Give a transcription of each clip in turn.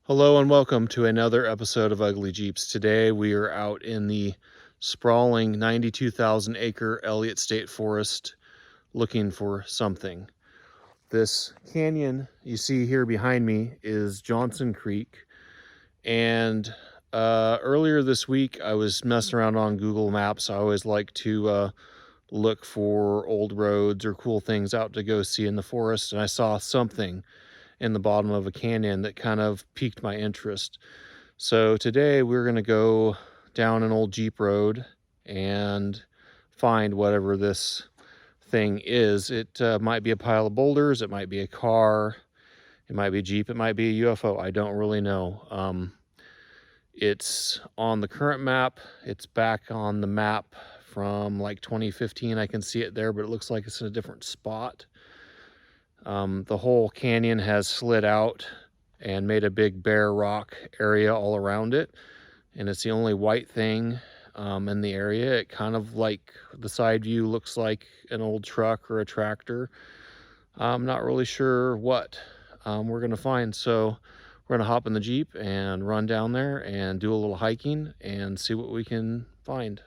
Hello and welcome to another episode of Ugly Jeeps. Today we are out in the sprawling 92,000 acre Elliott State Forest looking for something. This canyon you see here behind me is Johnson Creek, and earlier this week I was messing around on Google Maps. I always like to look for old roads or cool things out to go see in the forest, and I saw something in the bottom of a canyon that kind of piqued my interest. So today we're going to go down an old Jeep road and find whatever this thing is. It might be a pile of boulders, it might be a car, it might be a Jeep, it might be a UFO. I don't really know. It's on the current map. It's back on the map from like 2015. I can see it there, but it looks like it's in a different spot. The whole canyon has slid out and made a big bare rock area all around it, and it's the only white thing in the area. It kind of, like, the side view looks like an old truck or a tractor. I'm not really sure what we're gonna find, so we're gonna hop in the Jeep and run down there and do a little hiking and see what we can find.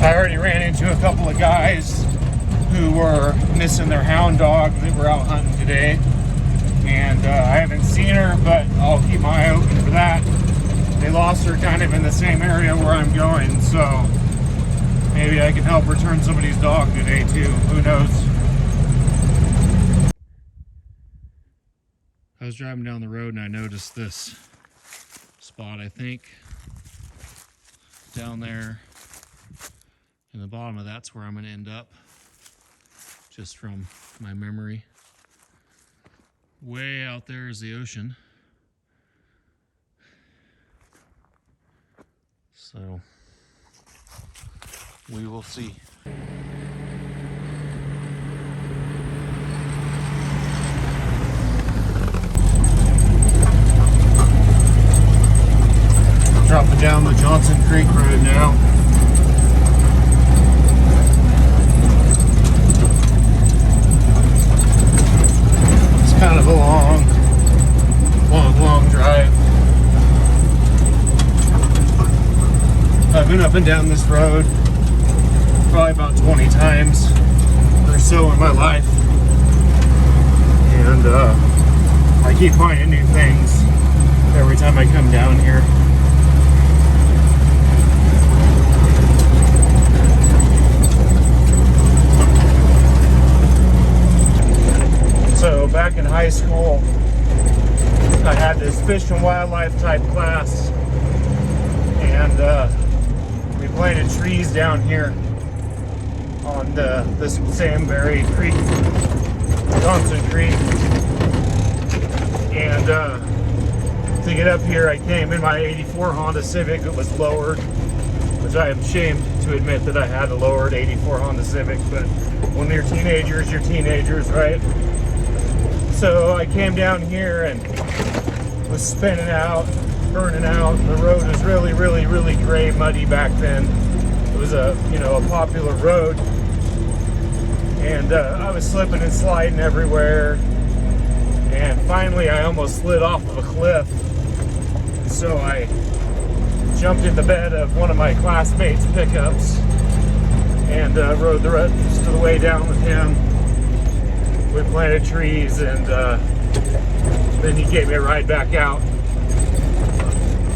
I already ran into a couple of guys who were missing their hound dog that were out hunting today, and I haven't seen her, but I'll keep my eye open for that. They lost her kind of in the same area where I'm going, so maybe I can help return somebody's dog today too. Who knows? I was driving down the road and I noticed this spot, I think, down there. And the bottom of that's where I'm going to end up, just from my memory. Way out there is the ocean. So we will see. Dropping down the Johnson Creek Road now. Kind of a long drive. I've been up and down this road probably about 20 times or so in my life, and I keep finding new things every time I come down here. So back in high school, I had this fish and wildlife type class, and we planted trees down here on this same very creek, Johnson Creek. And to get up here, I came in my '84 Honda Civic. It was lowered, which I am ashamed to admit that I had a lowered '84 Honda Civic, but when you're teenagers, you're teenagers, right? So I came down here and was spinning out, burning out. The road was really, really, really gray, muddy back then. It was a popular road, and I was slipping and sliding everywhere. And finally, I almost slid off of a cliff. So I jumped in the bed of one of my classmates' pickups and rode the rest of the way down with him. We planted trees, and then he gave me a ride back out.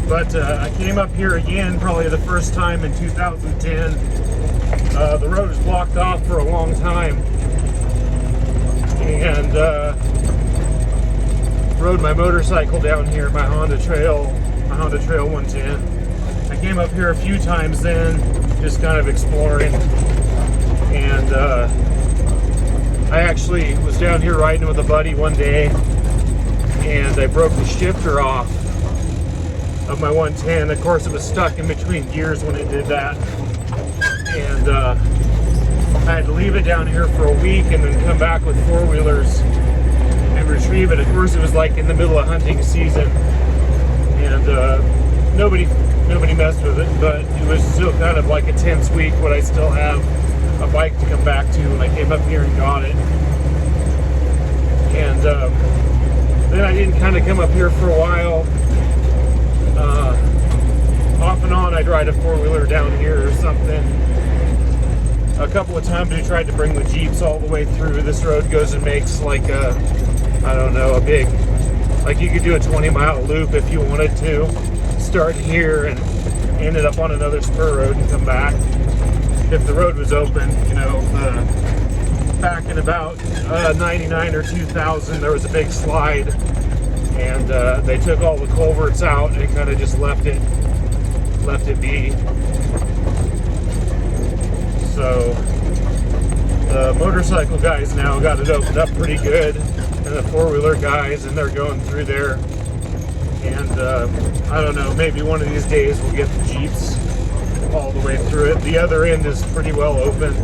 But I came up here again, probably the first time in 2010. The road was blocked off for a long time, and rode my motorcycle down here, my Honda Trail 110. I came up here a few times then, just kind of exploring. And I actually was down here riding with a buddy one day, and I broke the shifter off of my 110. Of course, it was stuck in between gears when it did that. And I had to leave it down here for a week and then come back with four-wheelers and retrieve it. Of course, it was like in the middle of hunting season, and nobody messed with it, but it was still kind of like a tense week when I still have a bike to come back to when I came up here and got it. And then I didn't kind of come up here for a while. Off and on, I'd ride a four-wheeler down here or something. A couple of times we tried to bring the Jeeps all the way through. This road goes and makes like a, I don't know, a big, like you could do a 20-mile loop if you wanted to. Start here and ended up on another spur road and come back. If the road was open, you know, back in about 99 or 2000, there was a big slide, and they took all the culverts out and kind of just left it be. So the motorcycle guys now got it opened up pretty good, and the four-wheeler guys, and they're going through there. And I don't know, maybe one of these days we'll get the Jeeps all the way through it. The other end is pretty well open.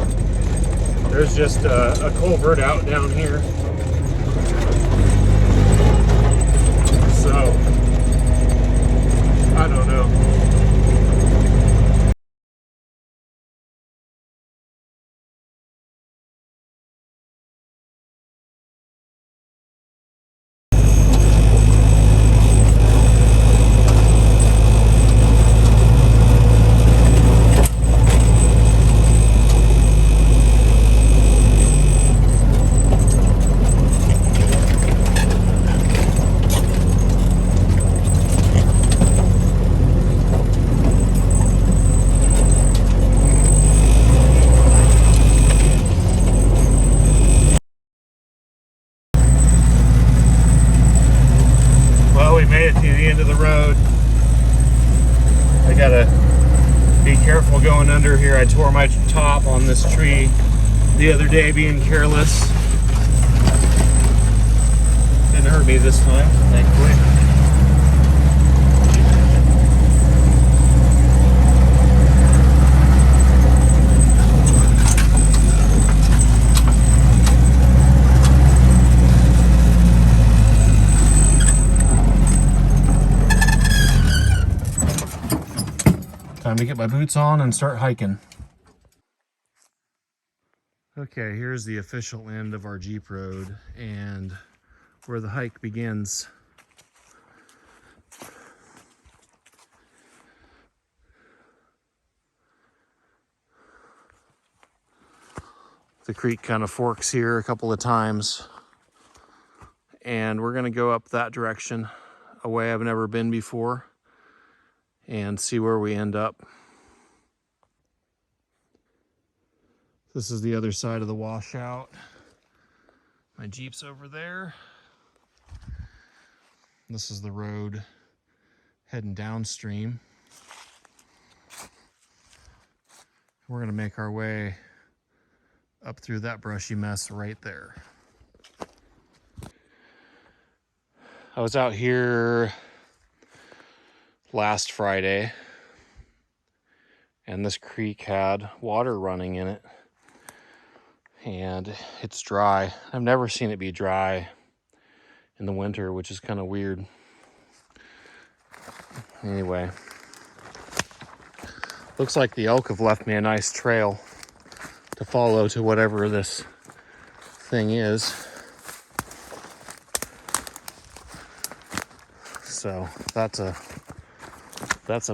There's just a culvert out down here. So I don't know. Made it to the end of the road. I gotta be careful going under here. I tore my top on this tree the other day being careless. Didn't hurt me this time, thankfully. Time to get my boots on and start hiking. Okay, here's the official end of our Jeep road and where the hike begins. The creek kind of forks here a couple of times, and we're gonna go up that direction, a way I've never been before, and see where we end up. This is the other side of the washout. My Jeep's over there. This is the road heading downstream. We're gonna make our way up through that brushy mess right there. I was out here last Friday, and this creek had water running in it, and it's dry. I've never seen it be dry in the winter, which is kind of weird. Anyway, looks like the elk have left me a nice trail to follow to whatever this thing is. So that's a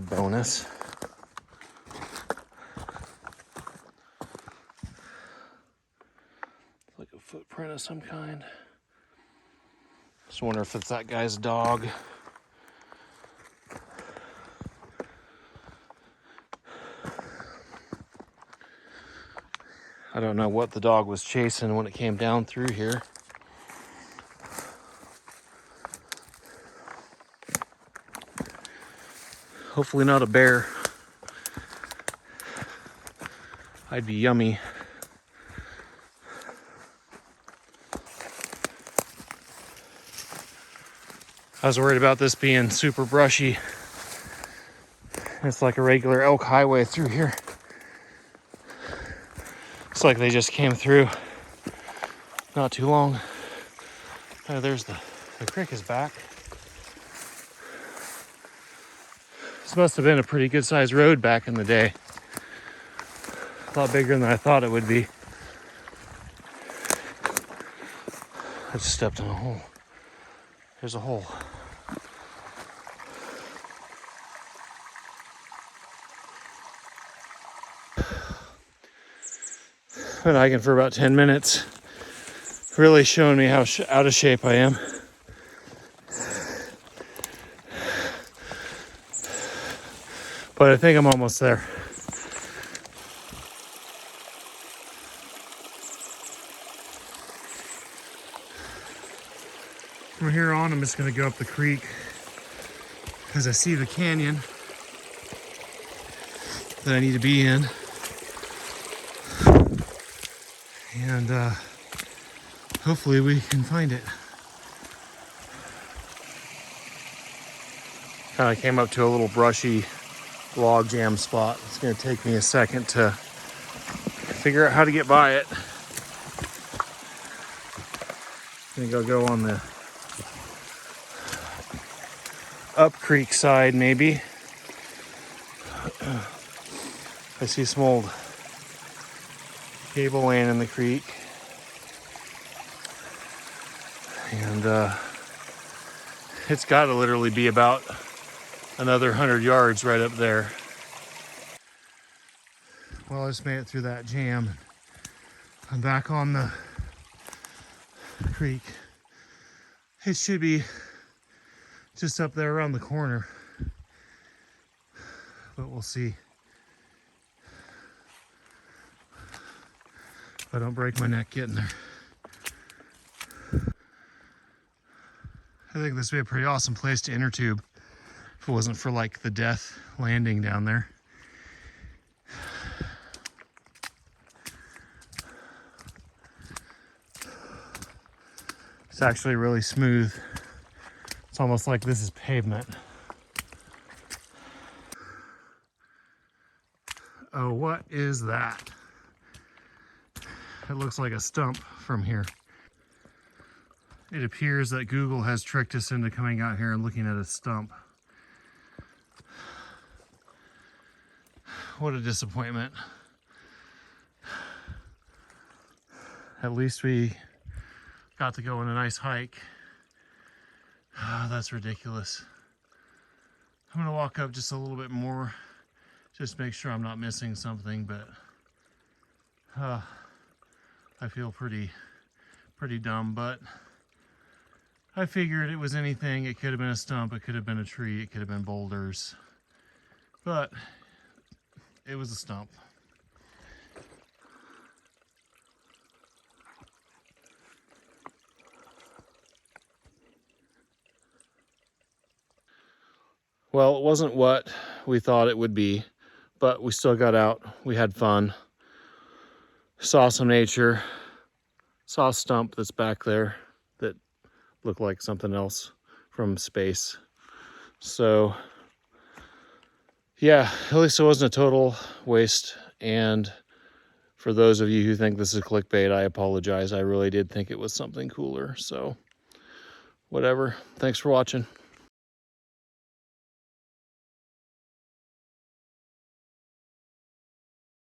bonus. Like a footprint of some kind. Just wonder if it's that guy's dog. I don't know what the dog was chasing when it came down through here. Hopefully not a bear. I'd be yummy. I was worried about this being super brushy. It's like a regular elk highway through here. It's like they just came through not too long. Oh, there's the creek is back. This must have been a pretty good sized road back in the day. A lot bigger than I thought it would be. I just stepped on a hole. There's a hole. Been hiking for about 10 minutes. Really showing me how out of shape I am. But I think I'm almost there. From here on, I'm just going to go up the creek because I see the canyon that I need to be in. And hopefully we can find it. Kind of came up to a little brushy log jam spot. It's going to take me a second to figure out how to get by it. I think I'll go on the up creek side maybe. I see some old cable laying in the creek. And it's got to literally be about another 100 yards right up there. Well, I just made it through that jam. I'm back on the creek. It should be just up there around the corner, but we'll see. If I don't break my neck getting there. I think this would be a pretty awesome place to inner tube if it wasn't for like the death landing down there. It's actually really smooth. It's almost like this is pavement. Oh, what is that? It looks like a stump from here. It appears that Google has tricked us into coming out here and looking at a stump. What a disappointment. At least we got to go on a nice hike. Oh, that's ridiculous. I'm gonna walk up just a little bit more, just make sure I'm not missing something, but I feel pretty dumb, but I figured it was anything. It could have been a stump, it could have been a tree, it could have been boulders, but it was a stump. Well, it wasn't what we thought it would be, but we still got out. We had fun. Saw some nature. Saw a stump that's back there that looked like something else from space. So, yeah, at least it wasn't a total waste. And for those of you who think this is clickbait, I apologize. I really did think it was something cooler. So, whatever. Thanks for watching.